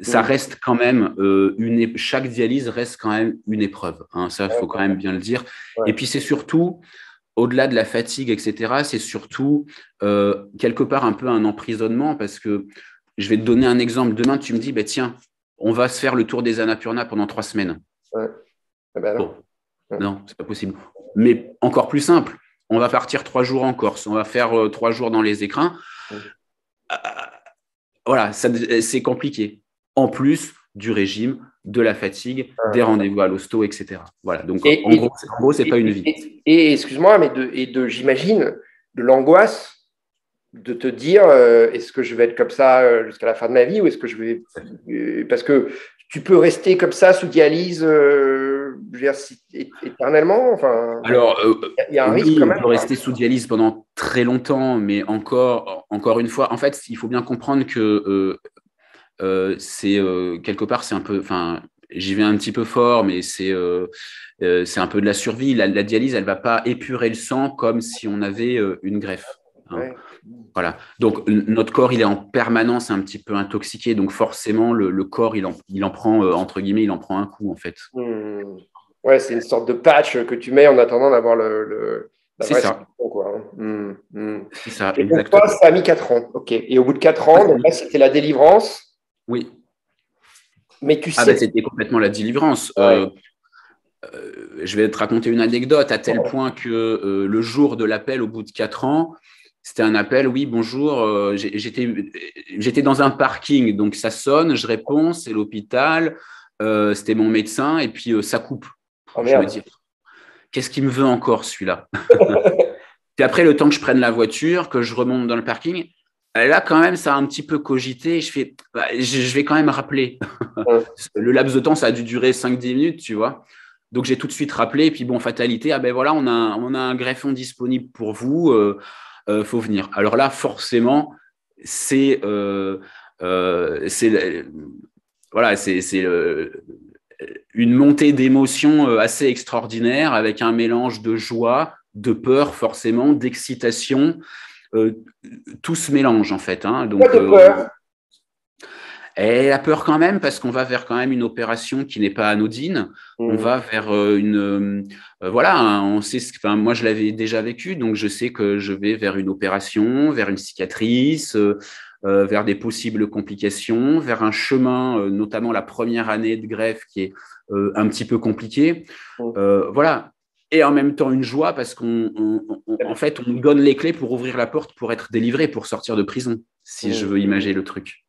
ça reste quand même chaque dialyse reste quand même une épreuve. Hein, ça, il faut quand même bien le dire. Ouais. Et puis, c'est surtout, au-delà de la fatigue, etc., c'est surtout quelque part un peu un emprisonnement parce que je vais te donner un exemple. Demain, tu me dis, bah, tiens, on va se faire le tour des Annapurna pendant 3 semaines. Ouais. Eh ben non. Bon, Ouais. non, c'est pas possible. Mais encore plus simple, on va partir 3 jours en Corse, on va faire 3 jours dans les écrins. Voilà, c'est compliqué. En plus du régime, de la fatigue, des rendez-vous à l'hosto, etc. Voilà, donc Et, et, en gros c'est pas une vie. excuse-moi, mais j'imagine, de l'angoisse de te dire est-ce que je vais être comme ça jusqu'à la fin de ma vie ou est-ce que je vais. Parce que tu peux rester comme ça sous dialyse je veux dire, éternellement. Enfin, Alors, il y a un risque oui, quand on même. peut rester sous dialyse pendant très longtemps, mais encore une fois, en fait, il faut bien comprendre que c'est quelque part, c'est un peu, enfin, j'y vais un petit peu fort, mais c'est un peu de la survie. La dialyse, elle va pas épurer le sang comme si on avait une greffe. Hein. Ouais. Voilà. Donc, notre corps, il est en permanence un petit peu intoxiqué. Donc, forcément, le corps, il en prend, entre guillemets, il en prend un coup, en fait. Hmm. Ouais, c'est une sorte de patch que tu mets en attendant d'avoir la C'est vraie ça. solution, quoi. C'est ça, Et donc, toi, exactement. ça a mis 4 ans. OK. Et au bout de 4 Ah, ans, donc là, c'était la délivrance. oui. Mais tu Ah, sais. ben, c'était complètement la délivrance. Ouais. Je vais te raconter une anecdote à tel point que le jour de l'appel, au bout de 4 ans, c'était un appel, oui, bonjour, j'étais dans un parking, donc ça sonne, je réponds, c'est l'hôpital, c'était mon médecin, et puis ça coupe. Oh Je me merde. dis, qu'est-ce qu'il me veut encore celui-là? Puis après, le temps que je prenne la voiture, que je remonte dans le parking, là, quand même, ça a un petit peu cogité. Je fais, bah, je vais quand même rappeler. Ouais. Le laps de temps, ça a dû durer 5-10 minutes, tu vois. Donc, j'ai tout de suite rappelé. Et puis, bon, fatalité, ah ben voilà, on a un greffon disponible pour vous. Faut venir. Alors là, forcément, c'est voilà, c'est une montée d'émotions assez extraordinaire avec un mélange de joie, de peur forcément, d'excitation. Euh, Tout se mélange en fait. Hein. Pas Donc, de peur. et la peur quand même, parce qu'on va vers quand même une opération qui n'est pas anodine. On Hmm. va vers voilà, hein, on sait, enfin, moi je l'avais déjà vécu, donc je sais que je vais vers une opération, vers une cicatrice, vers des possibles complications, vers un chemin, notamment la première année de greffe qui est un petit peu compliqué. Hmm. Voilà. Et en même temps une joie parce en fait, on nous donne les clés pour ouvrir la porte, pour être délivré, pour sortir de prison, si je Hmm. veux imaginer le truc.